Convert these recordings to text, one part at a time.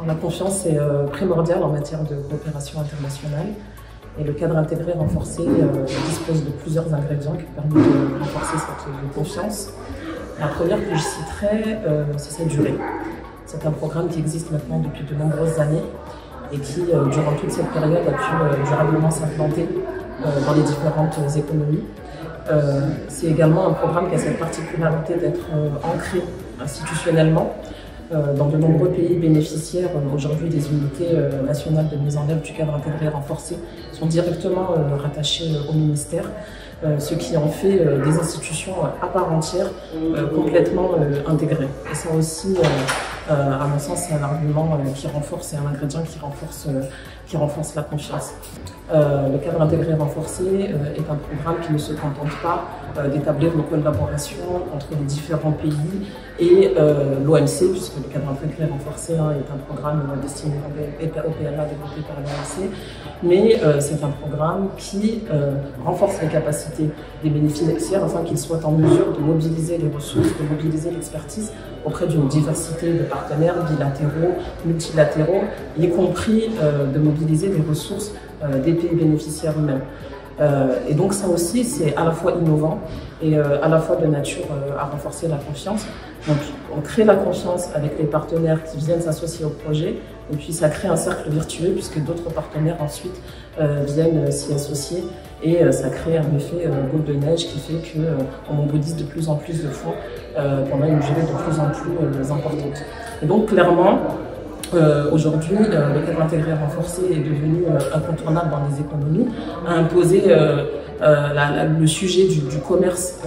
La confiance est primordiale en matière de coopération internationale et le cadre intégré renforcé dispose de plusieurs ingrédients qui permettent de renforcer cette confiance. La première que je citerai, c'est sa durée. C'est un programme qui existe maintenant depuis de nombreuses années et qui, durant toute cette période, a pu durablement s'implanter dans les différentes économies. C'est également un programme qui a cette particularité d'être ancré institutionnellement. Dans de nombreux pays bénéficiaires, aujourd'hui des unités nationales de mise en œuvre du cadre intégré renforcé sont directement rattachées au ministère, ce qui en fait des institutions à part entière complètement intégrées. Et ça aussi, à mon sens, c'est un argument qui renforce, c'est un ingrédient qui renforce la confiance. Le cadre intégré renforcé est un programme qui ne se contente pas d'établir une collaboration entre les différents pays et l'OMC, puisque le cadre intégré renforcé est un programme destiné au PLA développé par l'OMC, mais c'est un programme qui renforce les capacités des bénéficiaires afin qu'ils soient en mesure de mobiliser les ressources, de mobiliser l'expertise auprès d'une diversité de partenaires bilatéraux, multilatéraux, y compris de mobiliser les ressources des pays bénéficiaires eux-mêmes. Et donc ça aussi, c'est à la fois innovant et à la fois de nature à renforcer la confiance. Donc on crée la confiance avec les partenaires qui viennent s'associer au projet et puis ça crée un cercle vertueux puisque d'autres partenaires ensuite viennent s'y associer et ça crée un effet boule de neige qui fait qu'on mobilise de plus en plus de fonds pendant une durée de plus en plus importante. Et donc clairement, aujourd'hui, le cadre intégré renforcé est devenu incontournable dans les économies, a imposé le sujet du commerce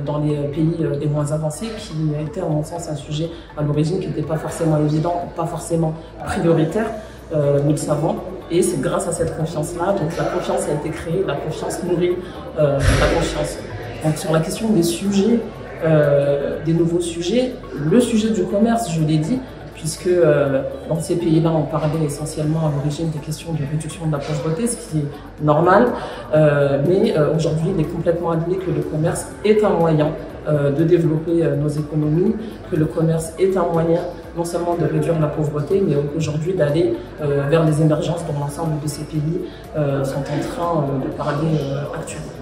dans les pays les moins avancés, qui était à mon sens un sujet à l'origine qui n'était pas forcément évident, pas forcément prioritaire, nous le savons, et c'est grâce à cette confiance-là, donc la confiance a été créée, la confiance nourrit la confiance. Donc sur la question des sujets, des nouveaux sujets, le sujet du commerce, je l'ai dit, puisque dans ces pays-là, on parlait essentiellement à l'origine des questions de réduction de la pauvreté, ce qui est normal, mais aujourd'hui, il est complètement admis que le commerce est un moyen de développer nos économies, que le commerce est un moyen non seulement de réduire la pauvreté, mais aujourd'hui d'aller vers les émergences dont l'ensemble de ces pays sont en train de parler actuellement.